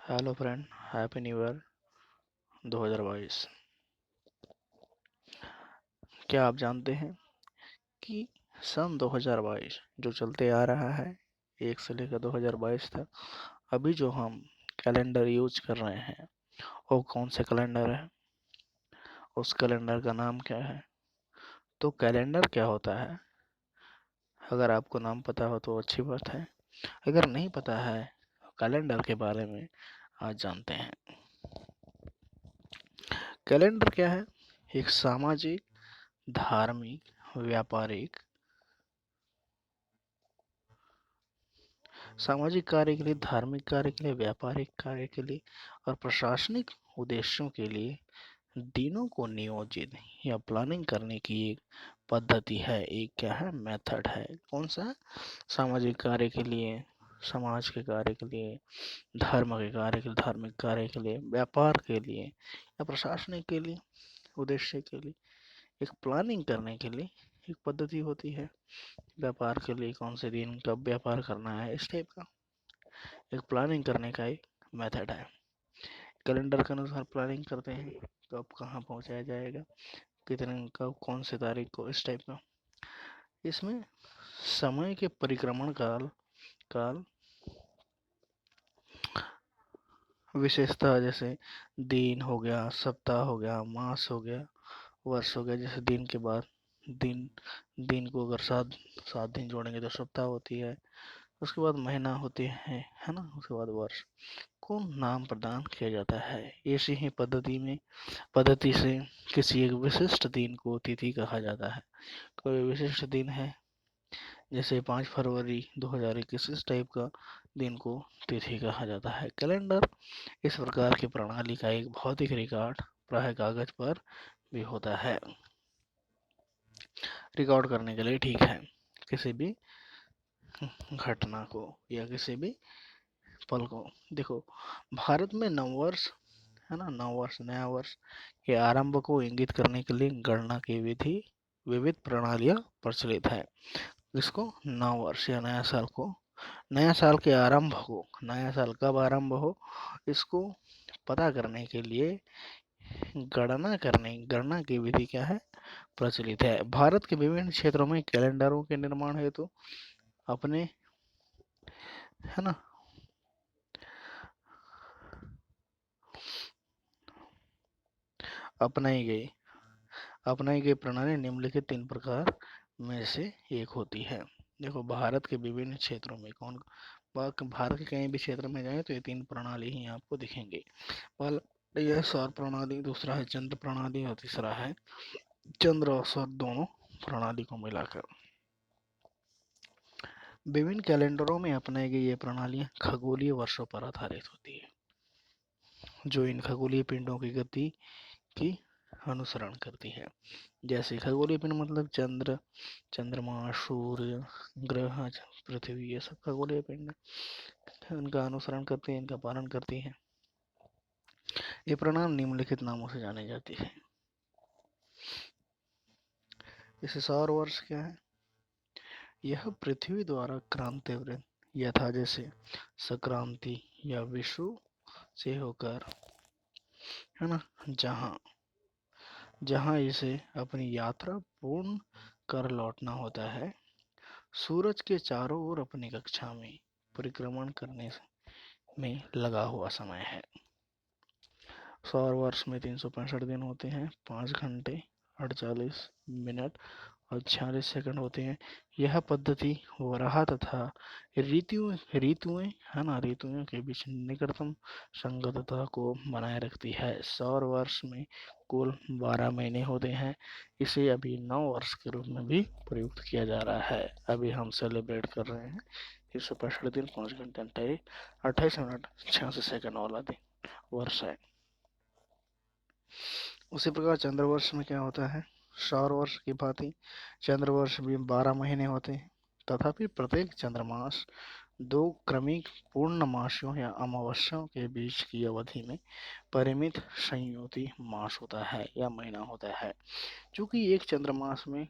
Hello friend, happy new year 2022। क्या आप जानते हैं कि सन 2022 जो चलते आ रहा है, 1 से लेकर 2022 तक, अभी जो हम कैलेंडर यूज कर रहे हैं वो कौन से कैलेंडर है? उस कैलेंडर का नाम क्या है? तो कैलेंडर क्या होता है? अगर आपको नाम पता हो तो अच्छी बात है, अगर नहीं पता है कैलेंडर के बारे में आज जानते हैं। कैलेंडर क्या है? एक सामाजिक, धार्मिक, व्यापारिक, सामाजिक कार्य के लिए, धार्मिक कार्य के लिए, व्यापारिक कार्य के लिए और प्रशासनिक उद्देश्यों के लिए दिनों को नियोजित या प्लानिंग करने की एक पद्धति है। एक क्या है? मेथड है। कौन सा? सामाजिक कार्य के लिए, समाज के कार्य के लिए, धर्म के कार्य के लिए, धार्मिक कार्य के लिए, व्यापार के लिए या प्रशासनिक के लिए, उद्देश्य के लिए एक प्लानिंग करने के लिए एक पद्धति होती है। व्यापार के लिए कौन से दिन कब व्यापार करना है, इस टाइप का एक प्लानिंग करने का एक मेथड है। कैलेंडर के अनुसार प्लानिंग करते हैं कब कहाँ पहुँचाया जाएगा, कितने कब कौन से तारीख को, इस टाइप का। इसमें समय के परिक्रमण काल काल विशेषता, जैसे दिन हो गया, सप्ताह हो गया, मास हो गया, वर्ष हो गया। जैसे दिन के बाद दिन दिन को अगर सात सात दिन जोड़ेंगे तो सप्ताह होती है। उसके बाद महीना होते हैं, है ना। उसके बाद वर्ष को नाम प्रदान किया जाता है। इसी ही पद्धति से किसी एक विशिष्ट दिन को तिथि कहा जाता है। कोई विशिष्ट दिन है, जैसे 5 फरवरी 2021, इस टाइप का दिन को तिथि कहा जाता है। कैलेंडर इस प्रकार की प्रणाली का एक भौतिक रिकॉर्ड प्राय कागज पर भी होता है। रिकॉर्ड करने के लिए, ठीक है, किसी भी घटना को या किसी भी पल को। देखो, भारत में नववर्ष, है ना, नववर्ष नया वर्ष के आरंभ को इंगित करने के लिए गणना की विधि विविध प्रणालियां प्रचलित है। इसको नववर्ष या नया साल को, नया साल के आरंभ को, नया साल कब आरंभ हो, इसको पता करने के लिए गणना की विधि क्या है? प्रचलित है। भारत के विभिन्न क्षेत्रों में कैलेंडरों के निर्माण हेतु अपने, है ना, अपनाई गई अपनाई गई प्रणाली निम्नलिखित 3 प्रकार में से एक होती है। देखो, भारत के विभिन्न क्षेत्रों में भारत के कहीं भी क्षेत्र में जाए तो ये 3 प्रणाली ही आपको दिखेंगे। पहला यह सौर प्रणाली, दूसरा है चंद्र प्रणाली और तीसरा है चंद्र और सौर दोनों प्रणाली को मिलाकर। विभिन्न कैलेंडरों में अपनाई गई ये प्रणालियां खगोलीय वर्षों पर आधारित होती है, जो इन खगोलीय पिंडों की गति की अनुसरण करती है। जैसे खगोलीय पिंड मतलब चंद्र, चंद्रमा, सूर्य, ग्रह, पृथ्वी, ये सब खगोलीय पिंड इनका अनुसरण करती है, इनका पालन करती है। ये प्रणाली निम्नलिखित नामों से जानी जाती है। जैसे सौर वर्ष क्या है? यह पृथ्वी द्वारा क्रांतिवृत्त यथा जैसे संक्रांति या विषुव से होकर, है ना, जहाँ जहाँ इसे अपनी यात्रा पूर्ण कर लौटना होता है, सूरज के चारों ओर अपनी कक्षा में परिक्रमण करने में लगा हुआ समय है। सौर वर्ष में 365 दिन होते हैं, 5 घंटे 48 मिनट और 46 सेकंड होते हैं। यह पद्धति वराह तथा ऋतुएं, है ना, ऋतुओं के बीच निकटतम संगतता को बनाए रखती है। सौर वर्ष में कुल 12 महीने होते हैं। इसे अभी 9 वर्ष के रूप में भी प्रयुक्त किया जा रहा है। अभी हम सेलिब्रेट कर रहे हैं 365 दिन 5 घंटे 28 मिनट 86 सेकंड वाला दिन वर्ष है। उसी प्रकार चंद्रवर्ष में क्या होता है? सौर वर्ष की भांति चंद्रवर्ष भी 12 महीने होते हैं, तथापि प्रत्येक चंद्रमास 2 क्रमिक पूर्णमासियों या अमावस्याओं के बीच की अवधि में परिमित संयुति मास होता है या महीना होता है। चूंकि एक चंद्रमास में,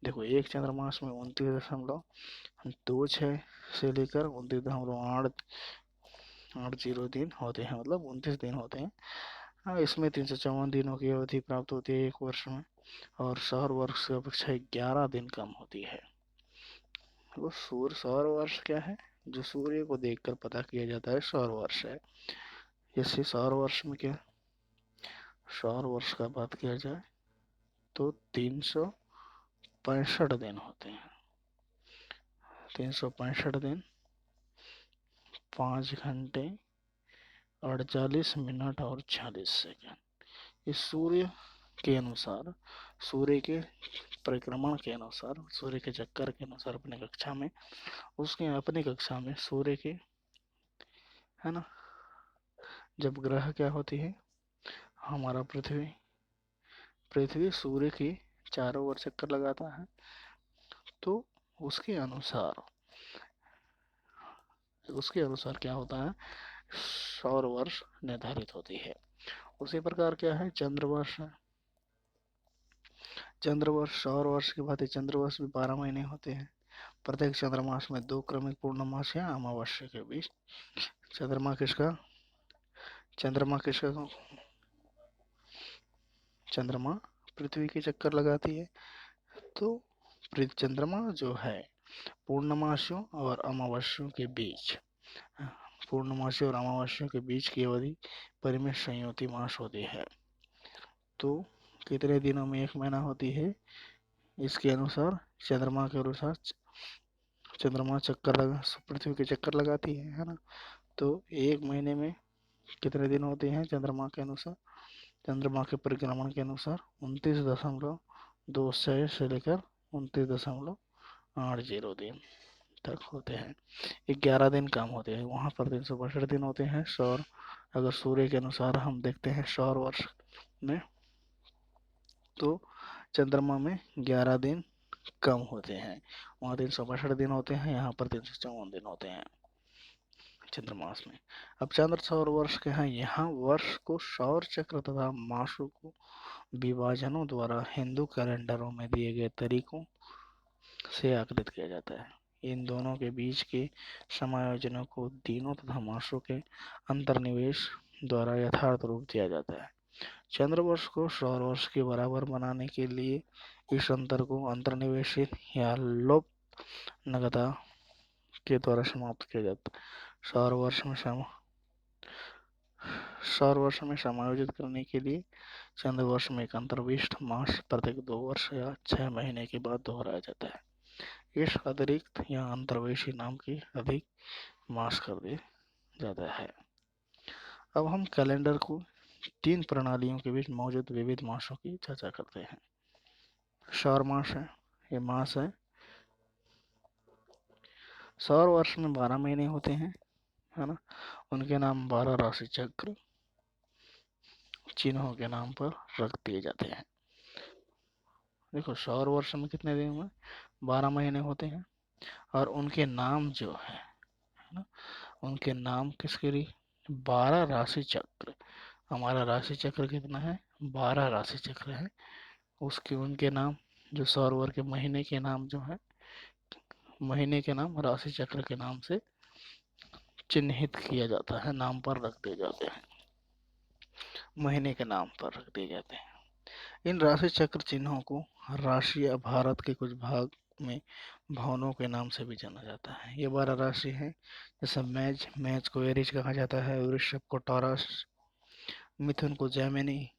देखो, एक चंद्रमास में 29.26 से लेकर 29.8 8 दिन होते हैं, मतलब 29 दिन होते हैं। हाँ, इसमें 354 दिनों की अवधि प्राप्त होती है एक वर्ष में, और सौर वर्ष की अपेक्षा 11 दिन कम होती है। वो सौर वर्ष क्या है? जो सूर्य को देखकर पता किया जाता है सौर वर्ष है। जैसे सौर वर्ष में क्या, सौर वर्ष का बात किया जाए तो 365 दिन होते हैं। 365 दिन, 5 घंटे 48 मिनट और 46 सेकंड। इस सूर्य के अनुसार, सूर्य के परिक्रमण के अनुसार, सूर्य के चक्कर के अनुसार अपने कक्षा में, उसके अपनी कक्षा में सूर्य के, है ना, जब ग्रह क्या होती है हमारा पृथ्वी, पृथ्वी सूर्य के चारों ओर चक्कर लगाता है, तो उसके अनुसार, उसके अनुसार क्या होता है, सौर वर्ष निर्धारित होती है। उसी प्रकार क्या है, चंद्रवर्ष है। चंद्रवर्ष सौर वर्ष की भांति चंद्रवर्ष भी 12 महीने होते हैं। प्रत्येक चंद्रमास में 2 क्रमिक पूर्णमास या अमावस्या के बीच चंद्रमा किसका, चंद्रमा किसका, चंद्रमा पृथ्वी के चक्कर लगाती है। तो चंद्रमा जो है पूर्णमासियों और अमावस्याओं के बीच, पूर्णमासी और अमावस्या के बीच की अवधि परिमित संयुति मास होती है। तो कितने दिनों में एक महीना होती है, इसके अनुसार, चंद्रमा के अनुसार, चंद्रमा चक्कर लगा, पृथ्वी के चक्कर लगाती है ना। तो एक महीने में कितने दिन होते हैं चंद्रमा के अनुसार, चंद्रमा के परिक्रमण के अनुसार 29.26 से लेकर 29.80 दिन तक होते हैं। 11 दिन कम होते हैं, वहां पर 362 दिन होते हैं। सौर, अगर सूर्य के अनुसार हम देखते हैं सौर वर्ष में, तो चंद्रमा में 11 दिन कम होते हैं। वहाँ 362 दिन होते हैं, यहाँ पर 354 दिन होते हैं चंद्रमास में। अब चंद्र सौर वर्ष के हैं, यहाँ वर्ष को सौर चक्र तथा मासों को विभाजनों द्वारा हिंदू कैलेंडरों में दिए गए तरीकों से आकृत किया जाता है। इन दोनों के बीच के समायोजनों को दिनों तथा मासों के अंतर्निवेश द्वारा यथार्थ रूप दिया जाता है। चंद्रवर्ष को सौर वर्ष के बराबर बनाने के लिए इस अंतर को अंतर्निवेशित या लोप नगदा के द्वारा समाप्त किया जाता है। सौर वर्ष में समायोजित करने के लिए चंद्रवर्ष में एक अंतर्विष्ट मास प्रत्येक 2 वर्ष या 6 महीने के बाद दोहराया जाता है। इस अतिरिक्त या अंतर्वेशी नाम की अधिक मास कर दिया जाता है। अब हम कैलेंडर को 3 प्रणालियों के बीच मौजूद विविध मासों की चर्चा करते हैं। सौर मास है, ये मास है। सौर वर्ष में 12 महीने होते हैं, है ना, उनके नाम 12 राशि चक्र चिन्हों के नाम पर रख दिए जाते हैं। देखो सौर वर्ष में कितने दिन में 12 महीने होते हैं, और उनके नाम जो है ना, उनके नाम किसके लिए, 12 राशि चक्र। हमारा राशि चक्र कितना है, 12 राशि चक्र है। उसके उनके नाम, जो सौर वर्ष के महीने के नाम जो है, महीने के नाम राशि चक्र के नाम से चिन्हित किया जाता है, नाम पर रख दिए जाते हैं, महीने के नाम पर रख दिए जाते हैं। इन राशि चक्र चिन्हों को राशि या भारत के कुछ भाग में भवनों के नाम से भी जाना जाता है। ये 12 राशि है, जैसे मैच को एरिज कहा जाता है, वृषभ को टॉरस, मिथुन को जेमिनी,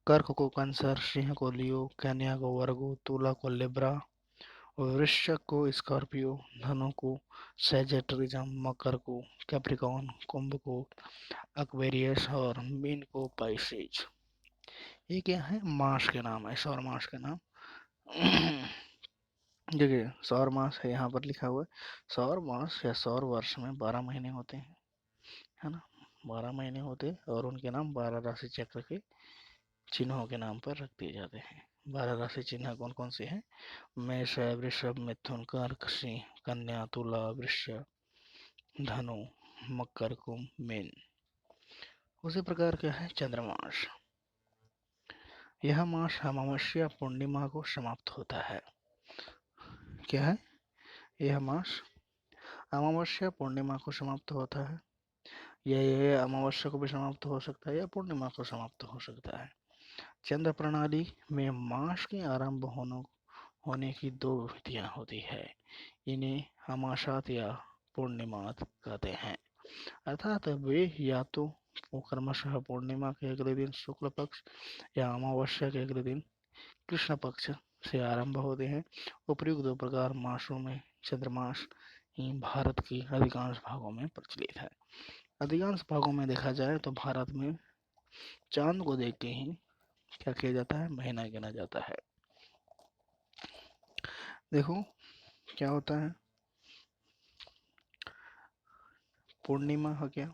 कर्क को कैंसर, सिंह को लियो, कन्या को वर्गो, तुला को लिब्रा, वृश्चिक को स्कॉर्पियो, धनु को सैजिटेरियस, मकर को कैप्रिकॉर्न, कुंभ को एक्वेरियस और मीन को पाइसेज। ये क्या है, मास के नाम है, सौर मास के नाम। देखिए सौर मास है, यहाँ पर लिखा हुआ है सौर मास या सौर वर्ष में 12 महीने होते हैं, है ना, 12 महीने होते हैं, और उनके नाम 12 राशि चक्र के चिन्हों के नाम पर रख दिए जाते हैं। 12 राशि चिन्ह कौन कौन से हैं, मेष है, वृषभ, मिथुन, कर्क, सिंह, कन्या, तुला, वृश्चिक, धनु, मकर, कुंभ, मीन। उसी प्रकार क्या है चंद्रमास। यह मास अमावस्या पूर्णिमा को समाप्त होता है। क्या है, यह मास अमावस्या पूर्णिमा को समाप्त होता है। यह अमावस्या को भी समाप्त हो सकता है या पूर्णिमा को समाप्त हो सकता है। चंद्र प्रणाली में मास के आरंभ होने की दो विधियां होती है। इन्हें अमाशात या पूर्णिमात कहते हैं। अर्थात वे या तो क्रमशः पूर्णिमा के अगले दिन शुक्ल पक्ष या अमावस्या के अगले दिन कृष्ण पक्ष से आरंभ होते हैं। उपर्युक्त दो प्रकार मासों में चंद्रमास ही भारत की अधिकांश भागों में प्रचलित है। अधिकांश भागों में देखा जाए तो भारत में चांद को देख के ही क्या किया जाता है, महीना गिना जाता है। देखो क्या होता है, पूर्णिमा हो गया,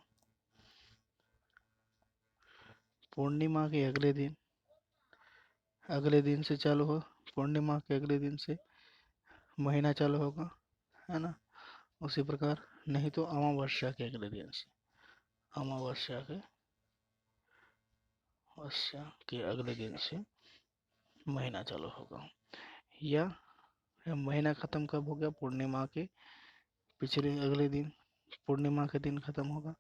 पूर्णिमा के अगले दिन से चालू हो, पूर्णिमा के अगले दिन से महीना चालू होगा, है ना। उसी प्रकार नहीं तो अमावस्या के अगले दिन से, अमावस्या के अगले दिन से महीना चालू होगा। या महीना खत्म कब हो गया, पूर्णिमा के पिछले अगले दिन, पूर्णिमा के दिन खत्म होगा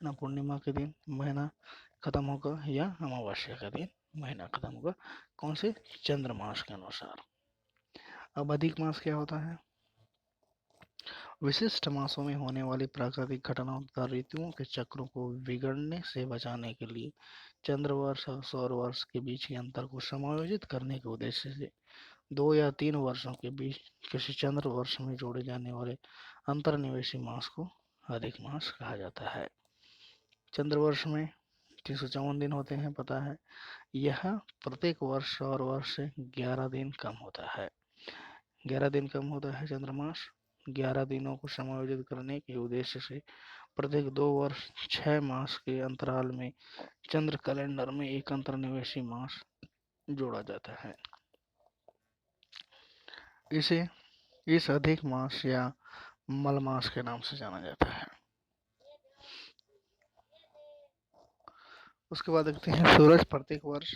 ना, पूर्णिमा के दिन महीना खत्म होगा, या अमावस्या का दिन महीना खत्म होगा। कौन से, चंद्रमास के अनुसार। अब अधिक मास क्या होता है, विशिष्ट मासों में होने वाली प्राकृतिक घटनाओं तथा ऋतुओं के चक्रों को बिगड़ने से बचाने के लिए चंद्रवर्ष और सौर वर्ष के बीच के अंतर को समायोजित करने के उद्देश्य से 2 या 3 वर्षों के बीच किसी चंद्र वर्ष में जोड़े जाने वाले अंतर्निवेशी मास को अधिक मास कहा जाता है। चंद्र वर्ष में 354 दिन होते हैं, पता है। यह प्रत्येक वर्ष सौर वर्ष से 11 दिन कम होता है। 11 दिन कम होता है चंद्रमास। 11 दिनों को समायोजित करने के उद्देश्य से प्रत्येक 2 वर्ष 6 मास के अंतराल में चंद्र कैलेंडर में एक अंतर्निवेशी मास जोड़ा जाता है। इसे इस अधिक मास या मलमास के नाम से जाना जाता है। उसके बाद देखते हैं सूरज प्रत्येक वर्ष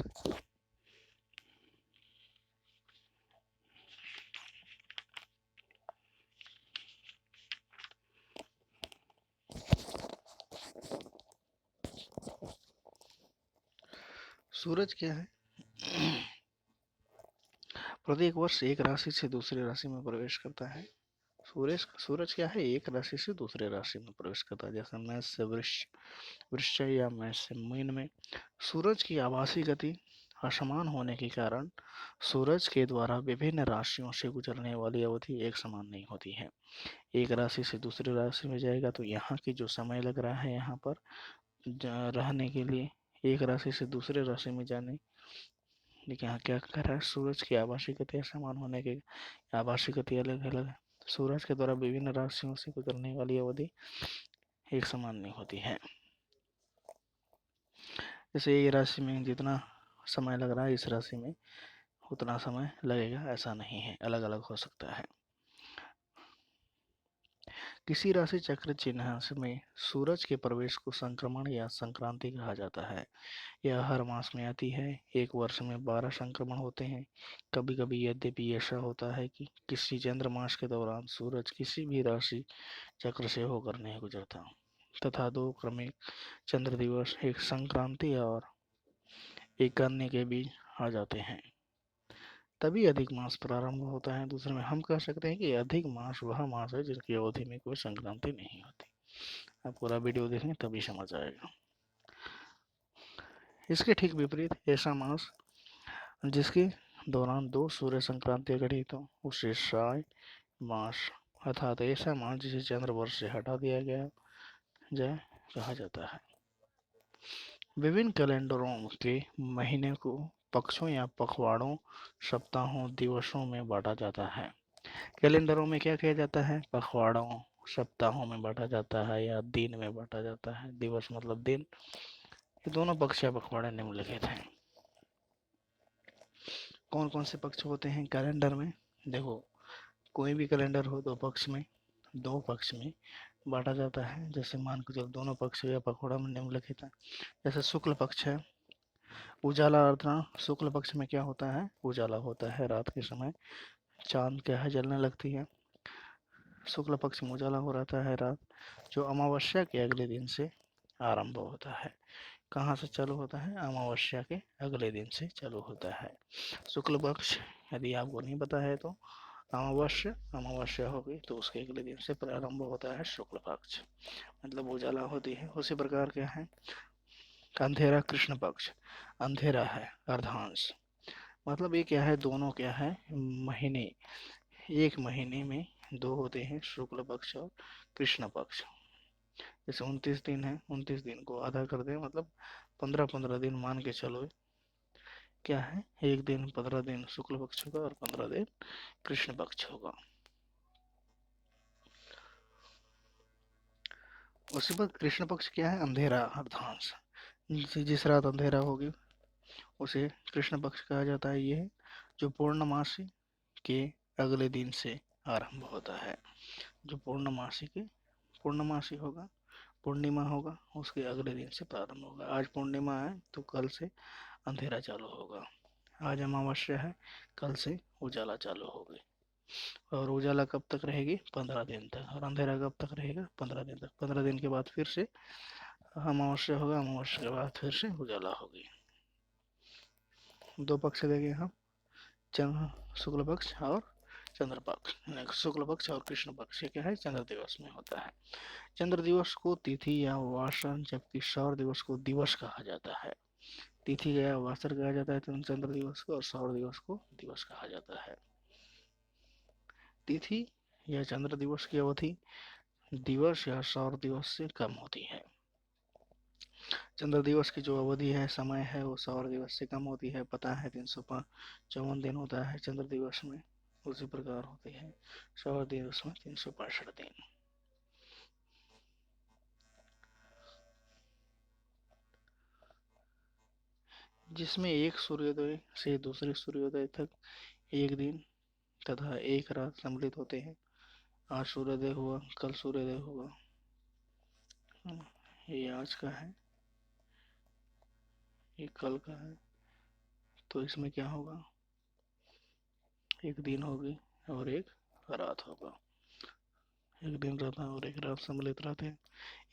सूरज क्या है, प्रत्येक वर्ष एक राशि से दूसरी राशि में प्रवेश करता है। सूरज क्या है, एक राशि से दूसरे राशि में प्रवेश करता है। जैसे मेष से वृश्चिक या मेष से मीन में। सूरज की आभासी गति असमान होने के कारण सूरज के द्वारा विभिन्न राशियों से गुजरने वाली अवधि एक समान नहीं होती है। एक राशि से दूसरी राशि में जाएगा तो यहाँ की जो समय लग रहा है यहाँ पर रहने के लिए, एक राशि से दूसरे राशि में जाने, लेकिन यहाँ क्या कह रहा है, सूरज की आभासी गति समान होने के, आभासी गति अलग अलग है। सूरज के द्वारा विभिन्न राशियों से गुजरने वाली अवधि एक समान नहीं होती है। जैसे ये राशि में जितना समय लग रहा है इस राशि में उतना समय लगेगा, ऐसा नहीं है, अलग अलग हो सकता है। किसी राशि चक्र चिन्ह में सूरज के प्रवेश को संक्रमण या संक्रांति कहा जाता है। यह हर मास में आती है। एक वर्ष में 12 संक्रमण होते हैं। कभी कभी यद्यपि ऐसा होता है कि किसी चंद्र मास के दौरान सूरज किसी भी राशि चक्र से होकर नहीं गुजरता तथा 2 क्रमिक चंद्र दिवस, एक संक्रांति और एक अन्य के बीच आ जाते हैं, तभी अधिक मास प्रारंभ होता है। दूसरे में हम कह सकते हैं कि अधिक मास वह मास है जिसकी अवधि में कोई संक्रांति नहीं होती। आप पूरा वीडियो देखें तभी समझ आएगा। इसके ठीक विपरीत ऐसा मास जिसके दौरान 2 सूर्य संक्रांति घटित हो उसे शाय मास अर्थात ऐसा मास जिसे चंद्र वर्ष से हटा दिया गया जाए कहा जाता है। विभिन्न कैलेंडरों के महीने को पक्षों या पखवाड़ों, सप्ताहों, दिवसों में बांटा जाता है। कैलेंडरों में क्या किया जाता है, पखवाड़ों, सप्ताहों में बांटा जाता है या दिन में बांटा जाता है। दिवस मतलब दिन। ये दोनों पक्ष या पखवाड़े निम्नलिखित हैं। कौन कौन से पक्ष होते हैं कैलेंडर में, देखो कोई भी कैलेंडर हो दो पक्ष में बांटा जाता है। जैसे मान के चलो दोनों पक्ष या पखवाड़ा में निम्नलिखित है। जैसे शुक्ल पक्ष है, उजाला अर्धना। शुक्ल पक्ष में क्या होता है, उजाला होता है रात के समय, चांद क्या है जलने लगती है। शुक्ल पक्ष में उजाला हो रहता है रात, जो अमावस्या के अगले दिन से आरंभ होता है। कहाँ से चालू होता है? अमावस्या के अगले दिन से चालू होता है। शुक्ल पक्ष यदि आपको नहीं पता है तो अमावस्या अमावस्या होगी तो उसके अगले दिन से प्रारंभ होता है शुक्ल पक्ष, मतलब उजाला होती है। उसी प्रकार क्या है अंधेरा कृष्ण पक्ष, अंधेरा है अर्धांश, मतलब ये क्या है दोनों क्या है महीने, एक महीने में दो होते हैं शुक्ल पक्ष और कृष्ण पक्ष। जैसे 29 दिन है, 29 दिन को आधा कर दे मतलब 15-15 दिन मान के चलो, क्या है एक दिन 15 दिन शुक्ल पक्ष होगा और 15 दिन कृष्ण पक्ष होगा। उसी पर कृष्ण पक्ष क्या है अंधेरा अर्धांश, जिस रात अंधेरा होगी उसे कृष्ण पक्ष कहा जाता है। ये जो पूर्णमासी के अगले दिन से आरंभ होता है, जो पूर्णमासी होगा, पूर्णिमा होगा उसके अगले दिन से प्रारंभ होगा। आज पूर्णिमा है तो कल से अंधेरा चालू होगा, आज अमावस्या है कल से उजाला चालू होगी। और उजाला कब तक रहेगी? 15 दिन तक। और अंधेरा कब तक रहेगा? 15 दिन तक। 15 दिन के बाद फिर से अमावस्या होगा, अमावस्या के बाद फिर से उजाला होगी। दो पक्ष देंगे हम, शुक्ल पक्ष और चंद्र पक्ष। शुक्ल पक्ष और कृष्ण पक्ष ये क्या है चंद्र दिवस में होता है। चंद्र दिवस को तिथि या वासन जबकि सौर दिवस को दिवस कहा जाता है। तिथि या वासर कहा जाता है चंद्र दिवस को, और सौर दिवस को दिवस कहा जाता है। तिथि या चंद्र दिवस की अवधि दिवस या सौर दिवस से कम होती है। चंद्र दिवस की जो अवधि है समय है वो सौर दिवस से कम होती है। पता है 354 दिन होता है चंद्र दिवस में, उसी प्रकार होते हैं सौर दिवस में 365 दिन। जिसमें एक सूर्योदय से दूसरे सूर्योदय तक एक दिन तथा एक रात सम्मिलित होते हैं। आज सूर्योदय हुआ कल सूर्योदय होगा, ये आज का है ये कल का है, तो इसमें क्या होगा एक दिन होगी और एक रात होगा, एक दिन रहता है और एक रात सम्मिलित रहते हैं।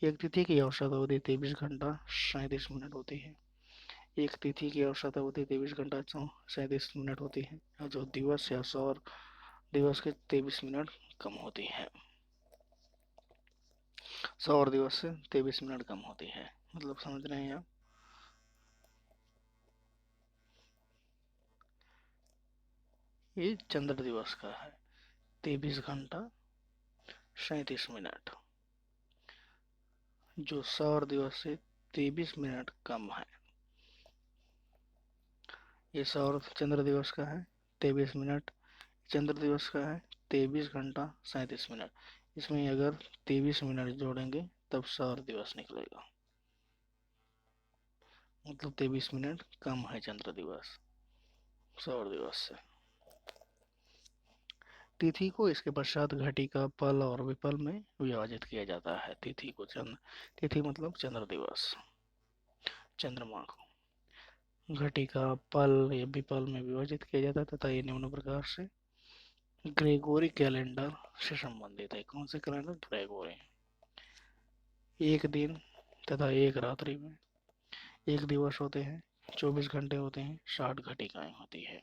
एक तिथि की औसत अवधि 23 घंटा 37 मिनट होती है। एक तिथि की औसत अवधि 23 घंटा 37 मिनट होती है, और जो दिवस या सौर दिवस के 23 मिनट कम होती है। सौर दिवस से 23 मिनट कम होती है, मतलब समझ रहे हैं आप। ये चंद्र दिवस का है 23 घंटा 37 मिनट, जो सौर दिवस से 23 मिनट कम है। ये सौर चंद्र दिवस का है 23 मिनट, चंद्र दिवस का है 23 घंटा 37 मिनट। इसमें अगर 23 मिनट जोड़ेंगे तब सौर दिवस निकलेगा, मतलब 23 मिनट कम है चंद्र दिवस सौर दिवस से। तिथि को इसके पश्चात घटिका पल और विपल में विभाजित किया जाता है। तिथि को तिथि मतलब चंद्र दिवस, चंद्रमा को घटिका पल या विपल में विभाजित किया जाता है तथा ये निम्न प्रकार से ग्रेगोरी कैलेंडर से संबंधित है। कौन से कैलेंडर? ग्रेगोरी। एक दिन तथा एक रात्रि में एक दिवस होते हैं, 24 घंटे होते हैं, 60 घटिकाएं होती है।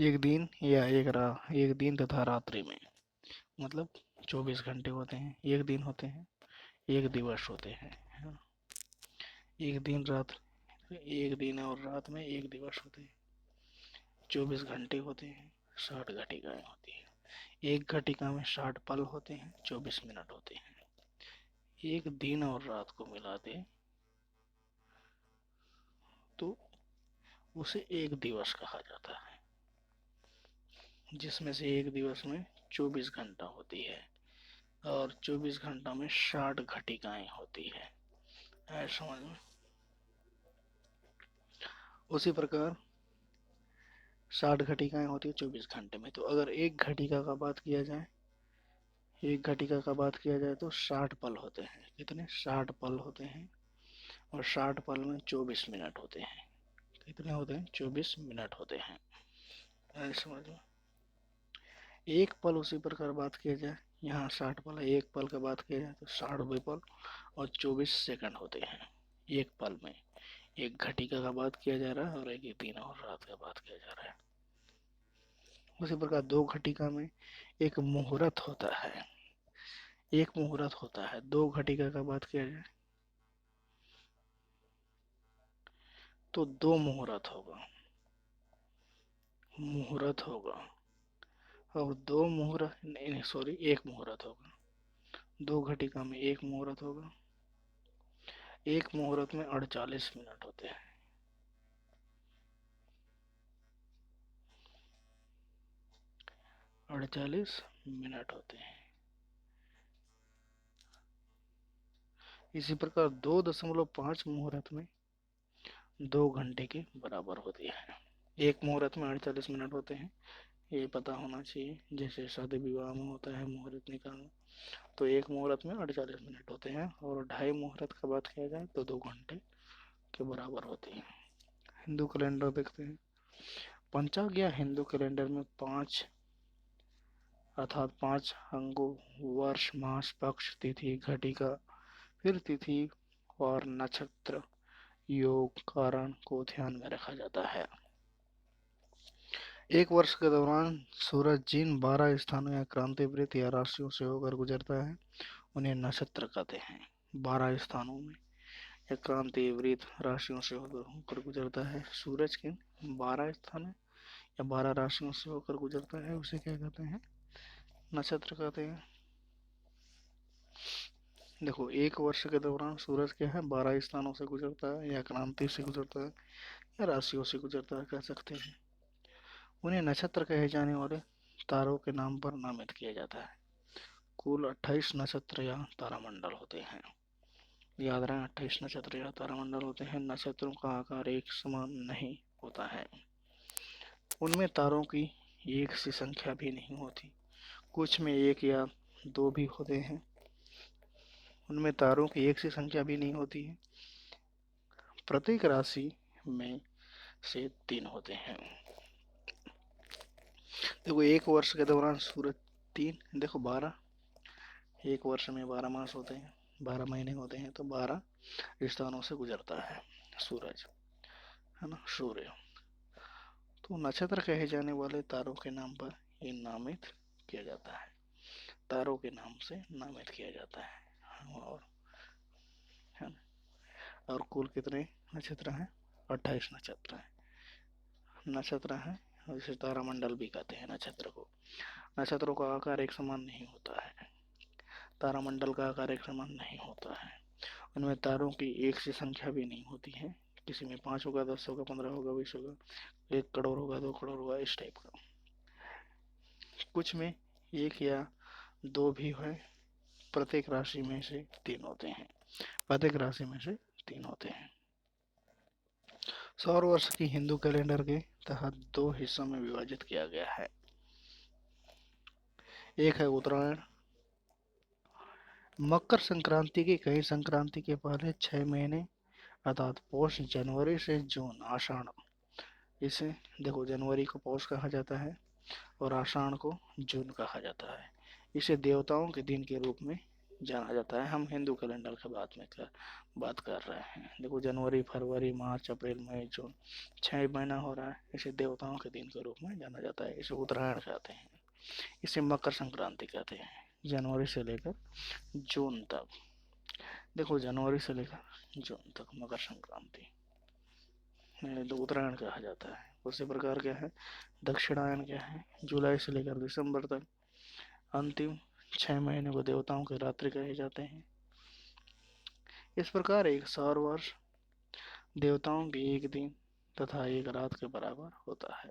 एक दिन या एक दिन तथा रात्रि में मतलब 24 घंटे होते हैं, एक दिन होते हैं, एक दिवस होते हैं। एक दिन रात, एक दिन और रात में एक दिवस होते हैं, 24 घंटे होते हैं, 60 घटिकाएं होती है। एक घटिका में 60 पल होते हैं, 24 मिनट होते हैं। एक दिन और रात को मिला दे तो उसे एक दिवस कहा जाता है, जिसमें से एक दिवस में 24 घंटा होती है और 24 घंटा में 60 घटिकाएं होती है। ऐसा समझ में। उसी प्रकार 60 घटिकाएं होती है 24 घंटे में। तो अगर एक घटिका का बात किया जाए, एक घटिका का बात किया जाए तो 60 पल होते हैं। कितने? 60 पल होते हैं, और 60 पल में 24 मिनट होते हैं। कितने होते हैं? 24 मिनट होते हैं। ऐसे समझ लो। एक पल उसी प्रकार बात किया जाए, यहाँ 60 पल है, एक पल का बात किया जाए तो 60वें पल और 24 सेकंड होते हैं एक पल में। एक घटिका का बात किया जा रहा है और एक दिन और रात का बात किया जा रहा है। उसी प्रकार दो घटिका में एक मुहूर्त होता है, एक मुहूर्त होता है। दो घटिका का बात किया जाए तो दो मुहूर्त होगा, मुहूर्त होगा। और दो मुहूर्त नहीं, नहीं सॉरी, एक मुहूर्त होगा। दो घटिका में एक मुहूर्त होगा। एक मुहूर्त में 48 मिनट होते हैं। 48 मिनट होते हैं। इसी प्रकार 2.5 मुहूर्त में 2 घंटे के बराबर होती है। एक मुहूर्त में 48 मिनट होते हैं, ये पता होना चाहिए। जैसे शादी विवाह में होता है मुहूर्त निकालना, तो एक मुहूर्त में 48 मिनट होते हैं। और 2.5 मुहूर्त का बात किया जाए तो 2 घंटे के बराबर होती है। हिंदू कैलेंडर देखते हैं। पंचांग या हिंदू कैलेंडर में 5 अर्थात 5 अंगों, वर्ष, मास, पक्ष, तिथि, घटिका, फिर तिथि और नक्षत्र, योग, कारण को ध्यान में रखा जाता है। एक वर्ष के दौरान सूरज जिन 12 स्थानों या क्रांति वृत्त या राशियों से होकर गुजरता है उन्हें नक्षत्र कहते हैं। 12 स्थानों में या क्रांति वृत्त राशियों से होकर गुजरता है। सूरज के 12 स्थान या 12 राशियों से होकर गुजरता है, उसे क्या कहते हैं? नक्षत्र कहते हैं। देखो, एक वर्ष के दौरान सूरज क्या है, 12 स्थानों से गुजरता है या क्रांति से गुजरता है या राशियों से गुजरता है, कह सकते हैं। उन्हें नक्षत्र कहे जाने वाले तारों के नाम पर नामित किया जाता है। कुल 28 नक्षत्र या तारामंडल होते हैं। याद रहे, 28 नक्षत्र या तारामंडल होते हैं। नक्षत्रों का आकार एक समान नहीं होता है। उनमें तारों की एक सी संख्या भी नहीं होती। कुछ में एक या दो भी होते हैं। उनमें तारों की एक सी संख्या भी नहीं होती है। प्रत्येक राशि में से 3 होते हैं। देखो, एक वर्ष के दौरान सूरज 3, देखो 12, एक वर्ष में 12 मास होते हैं, 12 महीने होते हैं, तो 12 स्थानों से गुजरता है सूरज, है ना, सूर्य। तो नक्षत्र कहे जाने वाले तारों के नाम पर ये नामित किया जाता है। तारों के नाम से नामित किया जाता है। और है ना, और कुल कितने नक्षत्र हैं? 28 नक्षत्र हैं। नक्षत्र हैं, जिसे तारामंडल भी कहते हैं नक्षत्र को। नक्षत्रों का आकार एक समान नहीं होता है। तारामंडल का आकार एक समान नहीं होता है। उनमें तारों की एक सी संख्या भी नहीं होती है। किसी में 5 होगा, 10 होगा, 15 होगा, 20 होगा, 1 करोड़ होगा, 2 करोड़ होगा, इस टाइप का। कुछ में एक या दो भी है। प्रत्येक राशि में से 3 होते हैं। प्रत्येक राशि में से 3 होते हैं। सौर वर्ष की हिंदू कैलेंडर के तहत 2 हिस्सों में विभाजित किया गया है। एक है उत्तरायण। मकर संक्रांति की कई संक्रांति के पहले 6 महीने अर्थात पौष, जनवरी से जून, आषाढ़, इसे देखो, जनवरी को पौष कहा जाता है और आषाढ़ को जून कहा जाता है। इसे देवताओं के दिन के रूप में जाना जाता है। हम हिंदू कैलेंडर के बात कर रहे हैं। देखो, जनवरी, फरवरी, मार्च, अप्रैल, मई, जून, 6 महीना हो रहा है। इसे देवताओं के दिन के रूप में जाना जाता है। इसे उत्तरायण कहते हैं। इसे मकर संक्रांति कहते हैं। जनवरी से लेकर जून तक, देखो, जनवरी से लेकर जून तक मकर संक्रांति, तो उत्तरायण कहा जाता है। उसी प्रकार क्या है, दक्षिणायन क्या है, जुलाई से लेकर दिसंबर तक। अंतिम 6 महीने को देवताओं के रात्रि कहे जाते हैं। इस प्रकार एक सौर वर्ष देवताओं के एक दिन तथा एक रात के बराबर होता है।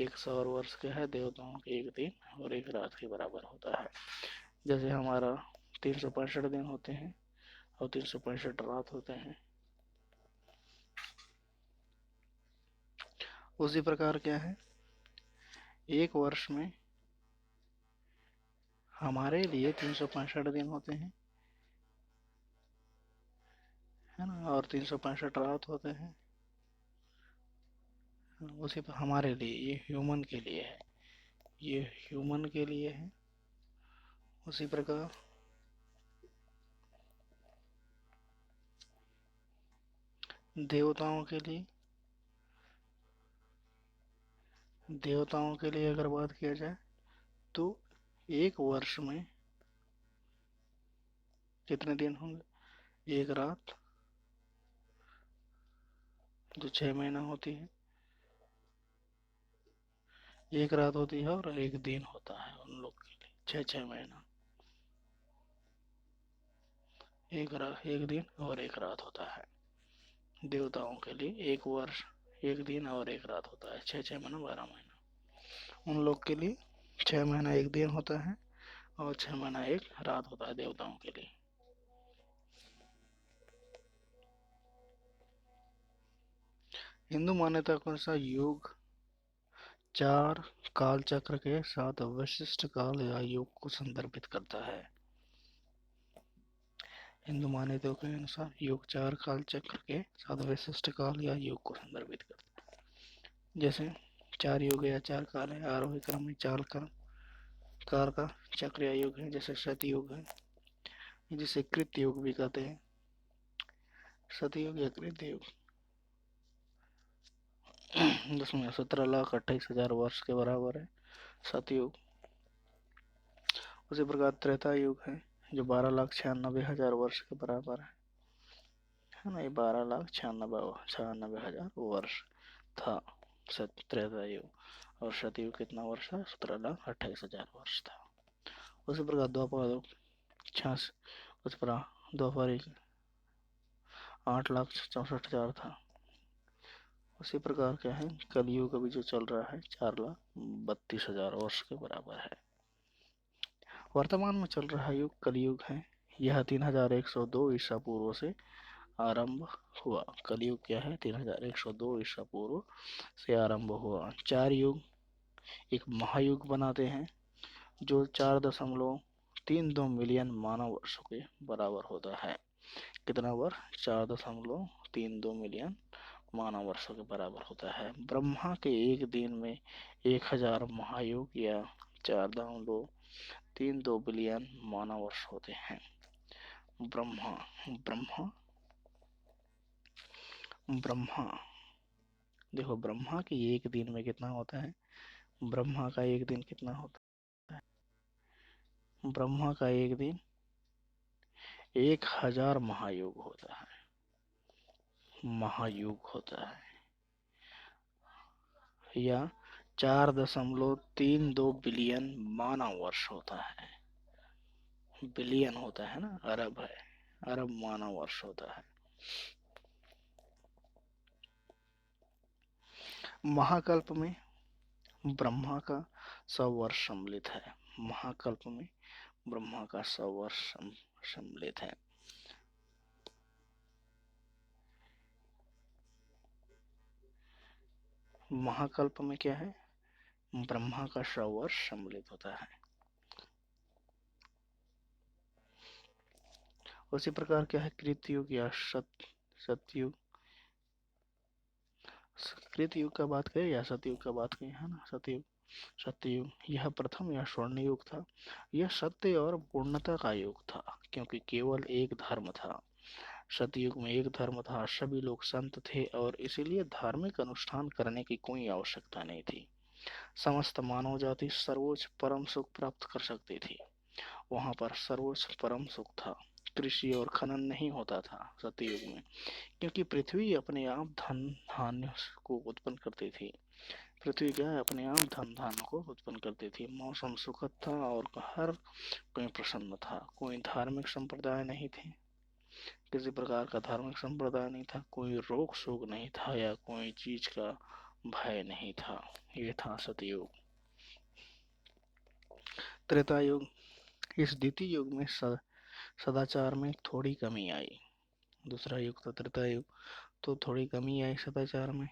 एक सौर वर्ष क्या है, देवताओं के एक दिन और एक रात के बराबर होता है। जैसे हमारा 365 दिन होते हैं और 365 रात होते हैं। उसी प्रकार क्या है, एक वर्ष में हमारे लिए 365 दिन होते हैं, है ना, और 365 रात होते हैं। उसी पर हमारे लिए, ये ह्यूमन के लिए है, ये ह्यूमन के लिए है। उसी प्रकार देवताओं के लिए अगर बात किया जाए तो एक वर्ष में कितने दिन होंगे? एक रात जो 6 महीना होती है, एक रात होती है और एक दिन होता है उन लोग के लिए। 6 6 महीना, एक दिन और एक रात होता है। देवताओं के लिए एक वर्ष, एक दिन और एक रात होता है। 6 6 महीना, 12 महीना। उन लोग के लिए 6 महीना एक दिन होता है और 6 महीना एक रात होता है देवताओं के लिए। हिंदू मान्यता के अनुसार युग 4 काल चक्र के साथ विशिष्ट काल या युग को संदर्भित करता है। हिंदू मान्यताओं के अनुसार युग 4 काल चक्र के साथ विशिष्ट काल या युग को संदर्भित करता है। जैसे 4 युग या 4 काल है, आरोही क्रम में 4 काल का चक्र या युग है। जैसे सतयुग है, जिसे कृत युग भी कहते हैं। सतयुग या कृत युग जिसमें 17,28,000 वर्ष के बराबर है सतयुग। उसी प्रकार त्रेता युग है जो 12,96,000 वर्ष के बराबर है ना। ये 12,96,000 वर्ष था त्रेता युग। और सतयुग कितना वर्ष था? 17,28,000 वर्ष था। उसी प्रकार द्वापर युग 86, उस पर द्वापर 8,64,000 था। उसी प्रकार क्या है, कलयुग अभी जो चल रहा है 4,32,000 वर्ष के बराबर है। वर्तमान में चल रहा युग कलयुग है। यह 3,102 ईसा पूर्व से आरंभ हुआ। कलयुग क्या है? 3,102 ईसा पूर्व से आरंभ हुआ। 4 युग एक महायुग बनाते हैं जो 4.32 मिलियन मानव वर्षों के बराबर होता है। कितना वर्ष? 4.32 मिलियन मानव वर्षों के बराबर होता है। ब्रह्मा के एक दिन में 1,000 महायुग या 4.32 बिलियन मानव वर्ष होते हैं। ब्रह्मा ब्रह्मा ब्रह्मा देखो, ब्रह्मा के एक दिन में कितना होता है? ब्रह्मा का एक दिन कितना होता है? ब्रह्मा का एक दिन 1,000 महायुग होता है। महायुग होता है या 4.32 बिलियन मानव वर्ष होता है। बिलियन होता है ना, अरब है, अरब मानव वर्ष होता है। महाकल्प में ब्रह्मा का 100 वर्ष सम्मिलित है। महाकल्प में ब्रह्मा का 100 वर्ष सम्मिलित है। महाकल्प में क्या है? ब्रह्मा का 100 वर्ष सम्मिलित होता है। उसी प्रकार क्या है, कृतयुग या सतयुग। कृतयुग का बात करें या सतयुग का बात करें, है ना। सतयुग यह प्रथम या स्वर्ण युग था। यह सत्य और पूर्णता का युग था क्योंकि केवल एक धर्म था। सतयुग में एक धर्म था, सभी लोग संत थे और इसीलिए धार्मिक अनुष्ठान करने की कोई आवश्यकता नहीं थी। समस्त मानव जाति सर्वोच्च परम सुख प्राप्त कर सकती थी। वहां पर सर्वोच्च परम सुख था। कृषि और खनन नहीं होता था सतयुग में, क्योंकि पृथ्वी अपने आप धन धान्य को उत्पन्न करती थी। पृथ्वी क्या है? अपने आप धन धान्य को उत्पन्न करती थी। मौसम सुखद था और हर कोई प्रसन्न था। कोई धार्मिक संप्रदाय नहीं थे, किसी प्रकार का धार्मिक संप्रदाय नहीं था। कोई रोग शोक नहीं था या कोई चीज का भय नहीं था। ये था सतयुग। त्रेता युग, इस द्वितीय युग में सदाचार में थोड़ी कमी आई। दूसरा युग था त्रेता युग, तो थोड़ी कमी आई सदाचार में।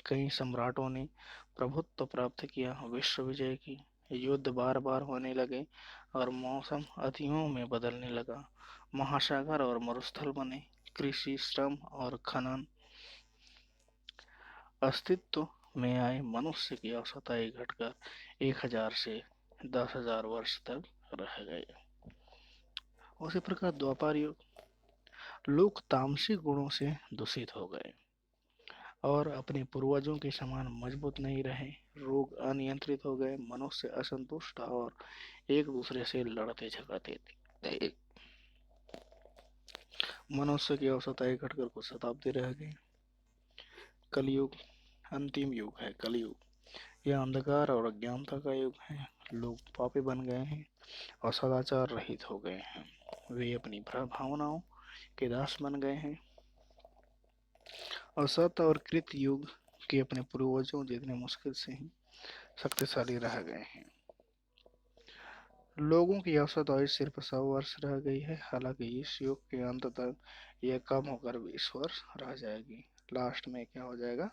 कई सम्राटों ने प्रभुत्व प्राप्त किया, विश्व विजय की, युद्ध बार बार होने लगे और मौसम अतियों में बदलने लगा। महासागर और मरुस्थल बने। कृषि, श्रम और खनन अस्तित्व में आए मनुष्य की औसत आयु घटकर 1000 से 10,000 वर्ष तक रह गए। उसी प्रकार द्वापर युग, लोग तामसिक गुणों से दूषित हो गए और अपने पूर्वजों के समान मजबूत नहीं रहे। रोग अनियंत्रित हो गए, मनुष्य असंतुष्ट और एक दूसरे से लड़ते झगड़ते थे। मनुष्य की औसत आयु घटकर कुछ शताब्दी रह गई। कलयुग अंतिम युग है। कलयुग यह अंधकार और अज्ञानता का युग है। लोग पापी बन गए हैं और सदाचार रहित हो गए हैं। वे अपनी भावनाओं के दास बन गए हैं और सत और कृत युग के अपने पूर्वजों जितने मुश्किल से ही शक्तिशाली रह गए हैं। लोगों की औसत आयु सिर्फ 100 वर्ष रह गई है। हालांकि इस युग के अंत तक यह कम होकर 20 वर्ष रह जाएगी। लास्ट में क्या हो जाएगा?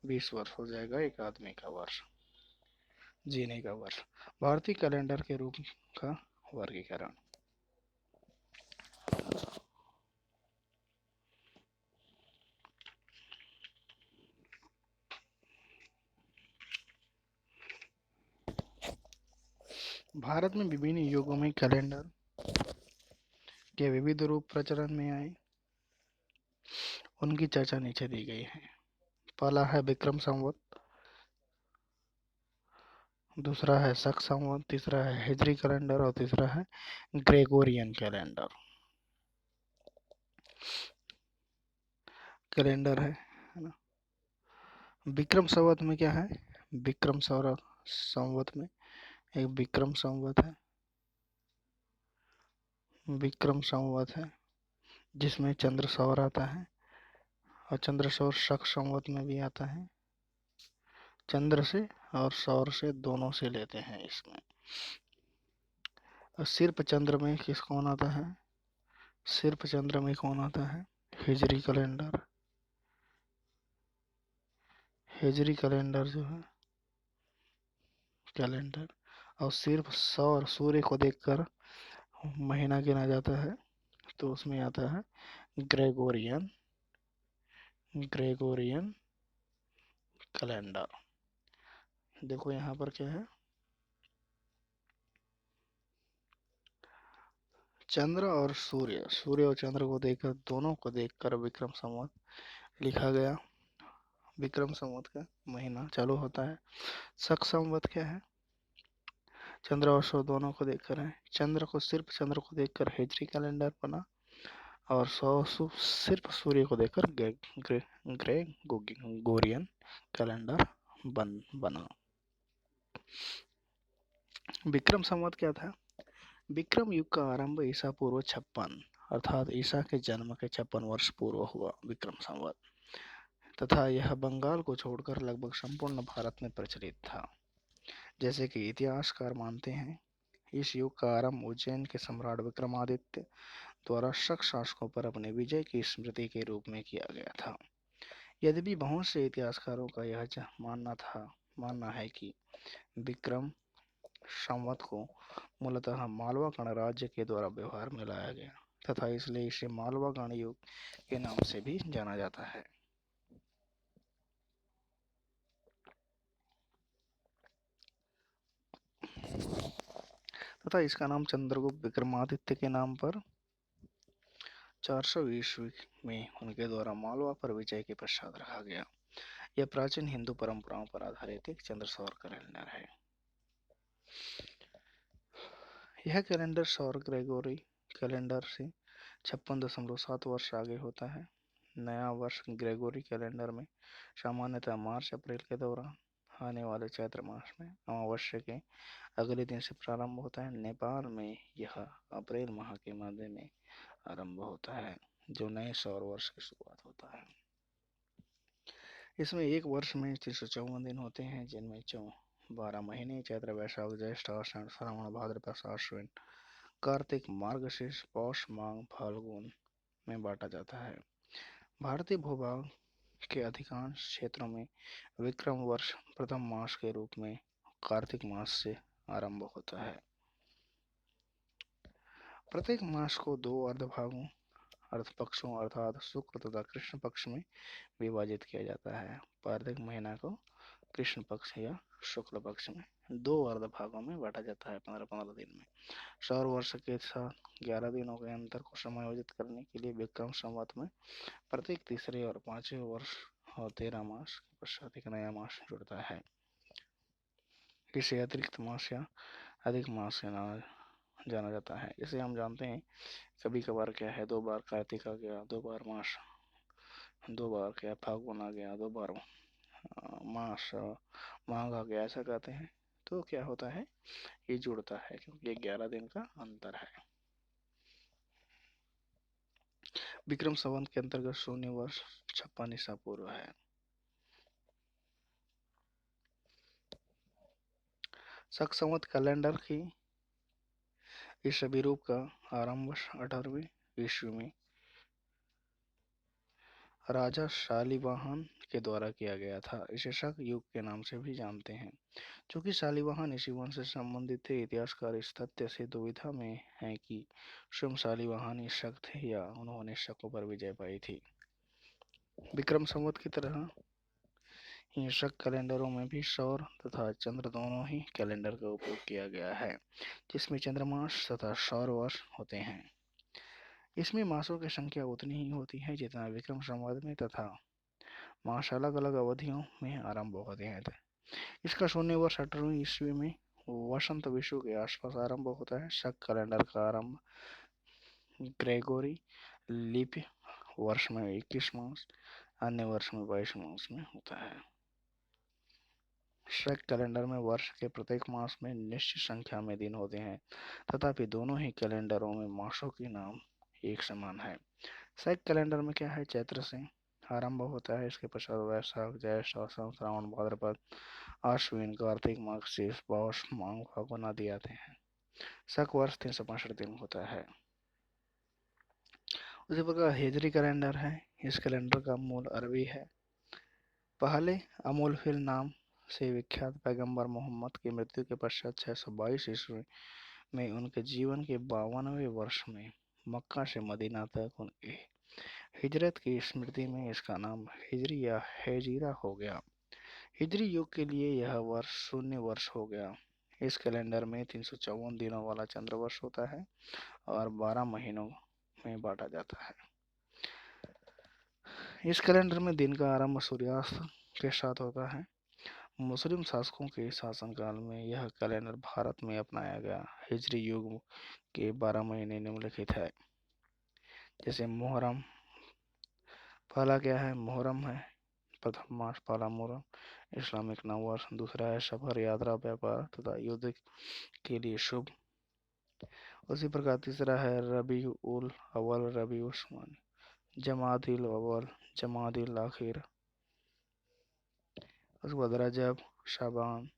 20 वर्ष हो जाएगा एक आदमी का वर्ष, जीने का वर्ष। भारतीय कैलेंडर के रूप का वर्गीकरण। भारत में विभिन्न युगों में कैलेंडर के विविध रूप प्रचलन में आए, उनकी चर्चा नीचे दी गई है। पहला है विक्रम संवत, दूसरा है शक संवत, तीसरा है हिजरी कैलेंडर और तीसरा है ग्रेगोरियन कैलेंडर। कैलेंडर है ना। विक्रम संवत में क्या है? विक्रम संवत में एक विक्रम संवत है, विक्रम संवत है जिसमें चंद्र सौर आता है और चंद्र सौर शक संवत में भी आता है। चंद्र से और सौर से दोनों से लेते हैं इसमें। और सिर्फ चंद्र में किस कौन आता है? सिर्फ चंद्र में कौन आता है? हिजरी कैलेंडर। हिजरी कैलेंडर जो है कैलेंडर, और सिर्फ सौर सूर्य को देखकर महीना गिना जाता है, तो उसमें आता है ग्रेगोरियन ग्रेगोरियन कैलेंडर। देखो यहाँ पर क्या है, चंद्र और सूर्य, सूर्य और चंद्र को देखकर, दोनों को देखकर विक्रम संवत लिखा गया। विक्रम संवत का महीना चालू होता है। शक संवत क्या है? चंद्र और सूर्य दोनों को देखकर है। सिर्फ चंद्र को देखकर हिजरी कैलेंडर बना और सिर्फ सूर्य को देखकर ग्रेगोरियन कैलेंडर बना। विक्रम संवत क्या था? विक्रम युग का आरंभ ईसा पूर्व 56 अर्थात ईसा के जन्म के 56 वर्ष पूर्व हुआ विक्रम संवत, तथा यह बंगाल को छोड़कर लगभग संपूर्ण भारत में प्रचलित था। जैसे कि इतिहासकार मानते हैं, इस युग का आरंभ उज्जैन के सम्राट विक्रमादित्य द्वारा शक शासकों पर अपने विजय की स्मृति के रूप में किया गया था। यद्यपि बहुत से इतिहासकारों का यह मानना है कि विक्रम संवत को मूलतः मालवा गणराज्य के द्वारा व्यवहार में लाया गया तथा इसलिए इसे मालवा गण युग के नाम से भी जाना जाता है। तथा इसका नाम चंद्रगुप्त विक्रमादित्य के नाम पर 400 ईस्वी में उनके द्वारा मालवा पर विजय के पश्चात रखा गया। यह प्राचीन हिंदू परंपराओं पर आधारित एक चंद्र सौर कैलेंडर है। यह कैलेंडर सौर ग्रेगोरी कैलेंडर से 56.7 वर्ष आगे होता है। नया वर्ष ग्रेगोरी कैलेंडर में सामान्यतः मार्च अप्रैल के दौरान आने वाले चैत्र मास में अमावस्या के अगले दिन से प्रारंभ होता है। नेपाल में यह अप्रैल माह के मध्य में आरंभ होता है, जो नए सौर वर्ष की शुरुआत होता है। इसमें एक वर्ष में 354 दिन होते हैं, जिनमें 12 महीने चैत्र वैशाख ज्येष्ठ आषाढ़ श्रावण भाद्रपद आश्विन कार्तिक मार्गशीर्ष पौष माघ फाल्गुन में बांटा जाता है। भारतीय भूभाग के अधिकांश क्षेत्रों में विक्रम वर्ष प्रथम मास के रूप में कार्तिक मास से आरंभ होता है। प्रत्येक मास को 2 अर्धभागों पक्षों अर्थात शुक्ल तथा कृष्ण पक्ष में विभाजित किया जाता है। प्रत्येक महीना को कृष्ण पक्ष या शुक्ल पक्ष में 2 अर्ध भागों में बांटा जाता है 15-15 दिन में। सौर वर्ष के साथ 11 दिनों के अंतर को समायोजित करने के लिए विक्रम संवत में प्रत्येक तीसरे और 5वें वर्ष और 13 मास के पश्चात एक नया मास जुड़ता है। इसे अतिरिक्त मास या अधिक मास से जाना जाता है। इसे हम जानते हैं कभी कभार क्या है, 2 बार कार्तिक आ गया, 2 बार मास, 2 बार क्या फागुन आ गया, 2 बार मास माघ आ गया, ऐसा कहते हैं। तो क्या होता है, ये जुड़ता है क्योंकि ये 11 दिन का अंतर है। विक्रम संवत के अंतर्गत शून्य वर्ष 56 ईसा पूर्व है। शक संवत कैलेंडर की इस अभिरूप का आरंभ 18वीं ईस्वी में राजा शालिवाहन के द्वारा किया गया था। इसे शक युग के नाम से भी जानते हैं। चूंकि शालिवाहन इसी वंश से संबंधित थे, इतिहासकार इस तथ्य से दुविधा में हैं कि स्वयं शालिवाहन ही शक थे या उन्होंने शकों पर विजय पाई थी। विक्रम संवत की तरह ही शक कैलेंडरों में भी सौर तथा चंद्र दोनों ही कैलेंडर का उपयोग किया गया है, जिसमें चंद्रमास तथा सौर वर्ष होते हैं। इसमें मासों की संख्या उतनी ही होती है जितना विक्रम संवत में, तथा मास अलग अलग अवधियों में आरंभ होते हैं। इसका शून्य वर्ष 18वीं ईस्वी में वसंत विषु के आसपास आरंभ होता है। शक कैलेंडर का आरंभ ग्रेगोरी लीप वर्ष में 21 मास, अन्य वर्ष में 22 मास में होता है। शक कैलेंडर में वर्ष के प्रत्येक मास में निश्चित संख्या में दिन होते हैं, तथापि दोनों ही कैलेंडरों में मासों के नाम एक समान है। शक कैलेंडर में क्या है, चैत्र से आरंभ होता है, इसके पश्चात वैशाख, ज्येष्ठ, आषाढ़, श्रावण, भाद्रपद, आश्विन, कार्तिक, माघ, शीर्ष, पौष, माघ, फागुन आदि आते हैं। शक वर्ष 365 दिन होता है। उसी प्रकार हिजरी कैलेंडर है। इस कैलेंडर का मूल अरबी है। पहले अमूलफिल नाम से विख्यात पैगंबर मोहम्मद की मृत्यु के पश्चात 622 ईस्वी में उनके जीवन के 52वें वर्ष में मक्का से मदीना तक उनकी हिजरत की स्मृति में इसका नाम हिजरी या हेजीरा हो गया। हिजरी युग के लिए यह वर्ष शून्य वर्ष हो गया। इस कैलेंडर में 354 दिनों वाला चंद्र वर्ष होता है और 12 महीनों में बांटा जाता है। इस कैलेंडर में दिन का आरंभ सूर्यास्त के साथ होता है। मुस्लिम शासकों के शासनकाल में यह कैलेंडर भारत में अपनाया गया। हिजरी युग के 12 महीने निम्नलिखित है, जैसे मुहर्रम। पहला क्या है, मुहर्रम है, प्रथम मास पहला मुहर्रम, इस्लामिक नव वर्ष। दूसरा है सफर, यात्रा, व्यापार तथा युद्ध के लिए शुभ। उसी प्रकार तीसरा है रबी उल अव्वल, रबी उस्मानी, जमादिल अव्वल, जमादिल आखिर। उसके बाद रजब, शाबान,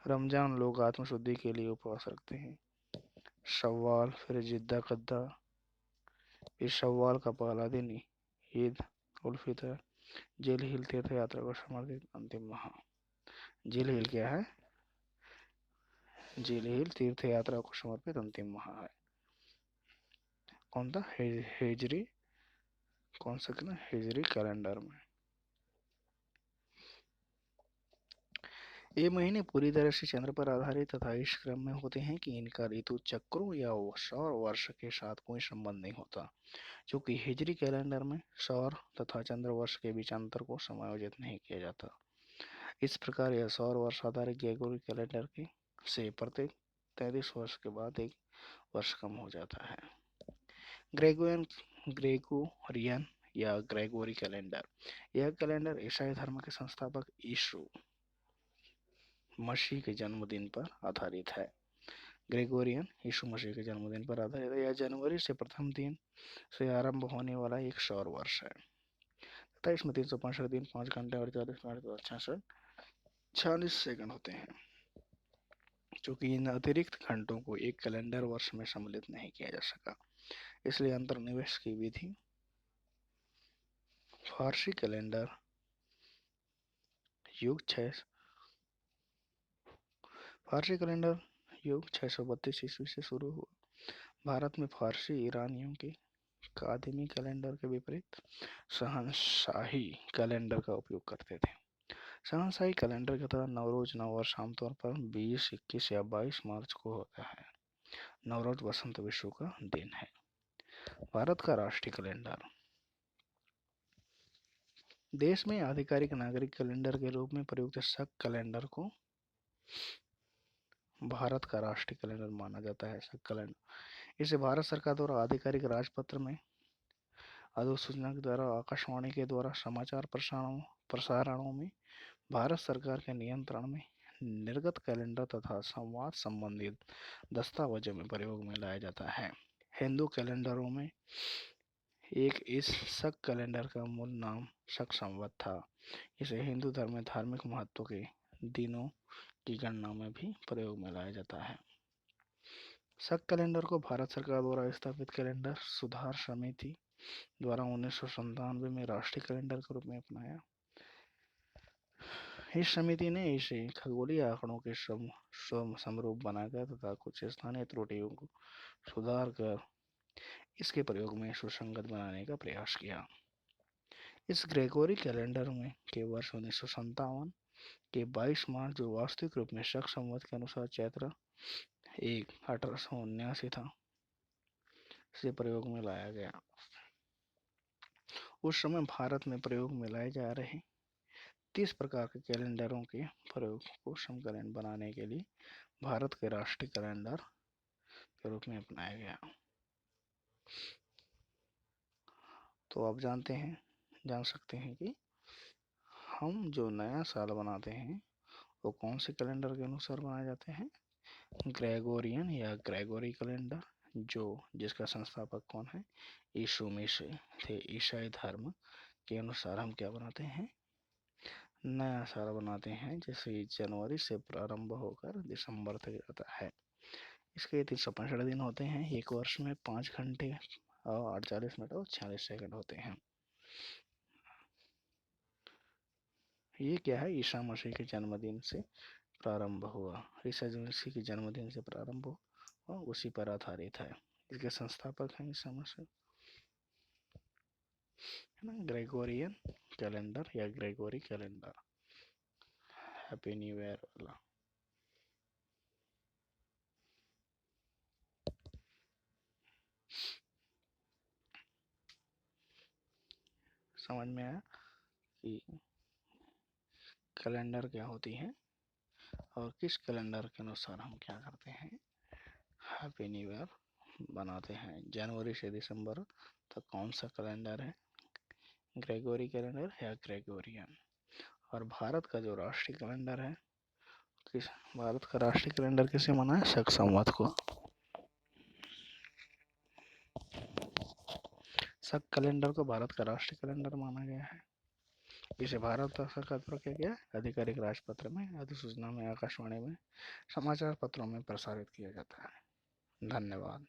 रमजान लोग आत्मशुद्धि के लिए उपवास रखते हैं। शव्वाल, फिर जिद्दा कद्दा, फिर शव्वाल का पहला दिन ईद उल फितर, जिल हिल तीर्थ यात्रा को समर्पित अंतिम माह। जिल हिल क्या है, जिल हिल तीर्थ यात्रा को समर्पित अंतिम माह है। कौन था, हिजरी, कौन सा ना, हिजरी कैलेंडर में ये महीने पूरी तरह से चंद्र पर आधारित तथा इस क्रम में होते हैं कि इनका ऋतु चक्रों या सौर वर्ष के साथ कोई संबंध नहीं होता। चूंकि हिजरी कैलेंडर में सौर तथा चंद्र वर्ष के बीच अंतर को समायोजित नहीं किया जाता, इस प्रकार यह सौर वर्ष आधारित ग्रेगोरी कैलेंडर के से प्रत्येक 33 वर्ष के बाद एक वर्ष कम हो जाता है। ग्रेगोरियन या ग्रेगोरी कैलेंडर, यह कैलेंडर ईसाई धर्म के संस्थापक यीशु मसीह के जन्मदिन पर आधारित है। ग्रेगोरियन यीशु मसीह के जन्मदिन पर आधारित है। यह जनवरी से प्रथम दिन से आरंभ होने वाला एक सौर वर्ष है तथा इसमें 365 दिन, 5 घंटे, 48 मिनट और 46 सेकंड होते हैं। चूंकि इन अतिरिक्त घंटों को एक कैलेंडर वर्ष में सम्मिलित नहीं किया जा सका, इसलिए अंतर्निवेश की विधि फारसी कैलेंडर युग 632 ईस्वी से शुरू हुआ। भारत में फारसी ईरानियों के अकादमी कैलेंडर के विपरीत शहंशाही कैलेंडर का उपयोग करते थे। शहंशाही कैलेंडर के तहत नवरोज नववर्ष आमतौर पर 20, 21 या 22 मार्च को होता है। नवरोज वसंत विषु का दिन है। भारत का राष्ट्रीय कैलेंडर। देश में आधिकारिक नागरिक कैलेंडर के रूप में प्रयुक्त शक कैलेंडर को भारत का राष्ट्रीय कैलेंडर माना जाता है। शक कैलेंडर इसे भारत सरकार द्वारा आधिकारिक राजपत्र में अधिसूचना के द्वारा आकाशवाणी के द्वारा समाचार प्रसारणों में भारत सरकार के नियंत्रण में निर्गत कैलेंडर तथा संवाद संबंधित दस्तावेजों में प्रयोग में लाया जाता है। हिंदू कैलेंडरों में एक इस शक कैलेंडर का मूल नाम शक संवत था। इसे हिंदू धर्म में धार्मिक महत्व के दिनों की गणना में भी प्रयोग में लाया जाता है। शक कैलेंडर को भारत सरकार द्वारा स्थापित कैलेंडर सुधार समिति द्वारा 1997 में राष्ट्रीय कैलेंडर के रूप में अपनाया। इस समिति ने इसे खगोलीय आंकड़ों के समरूप बनाकर तथा कुछ स्थानीय त्रुटियों को सुधार कर इसके प्रयोग में सुसंगत बनाने का प्रयास किया। इस ग्रेगोरी कैलेंडर में के वर्ष 1957 के 22 मार्च जो वास्तविक रूप में शक संवत के अनुसार चैत्र 1 1879 था से प्रयोग में लाया गया। उस समय भारत में प्रयोग में लाए जा रहे 30 प्रकार के कैलेंडरों के प्रयोग को समकालीन बनाने के लिए भारत के राष्ट्रीय कैलेंडर के रूप में अपनाया गया। तो आप जान सकते हैं कि हम जो नया साल बनाते हैं वो कौन से कैलेंडर के अनुसार बनाए जाते हैं। ग्रेगोरियन या ग्रेगोरी कैलेंडर, जिसका संस्थापक कौन है, यीशु मसीह थे। ईसाई धर्म के अनुसार हम क्या बनाते हैं, नया साल बनाते हैं, जैसे जनवरी से प्रारंभ होकर दिसंबर तक जाता है। इसके 365 दिन होते हैं। एक वर्ष में 5 घंटे और 48 मिनट और 46 सेकंड होते हैं। ये क्या है, ईसा मसीह के जन्मदिन से प्रारंभ हुआ। ईसा मसीह के जन्मदिन से प्रारंभ हुआ, उसी पर आधारित है। इसके संस्थापक हैं ईसा मसीह, है ना। ग्रेगोरियन कैलेंडर या Gregory calendar, happy new year वाला। समझ में आया कि कैलेंडर क्या होती है और किस कैलेंडर के अनुसार हम क्या करते हैं, हैप्पी न्यू ईयर बनाते हैं। जनवरी से दिसंबर तक कौन सा कैलेंडर है, ग्रेगोरी कैलेंडर या ग्रेगोरियन। और भारत का जो राष्ट्रीय कैलेंडर है, भारत का राष्ट्रीय कैलेंडर किसे माना है, शक संवत को। शक कैलेंडर को भारत का राष्ट्रीय कैलेंडर माना गया है। इसे भारत सरकार द्वारा किया गया आधिकारिक राजपत्र में, अधिसूचना में, आकाशवाणी में, समाचार पत्रों में प्रसारित किया जाता है। धन्यवाद।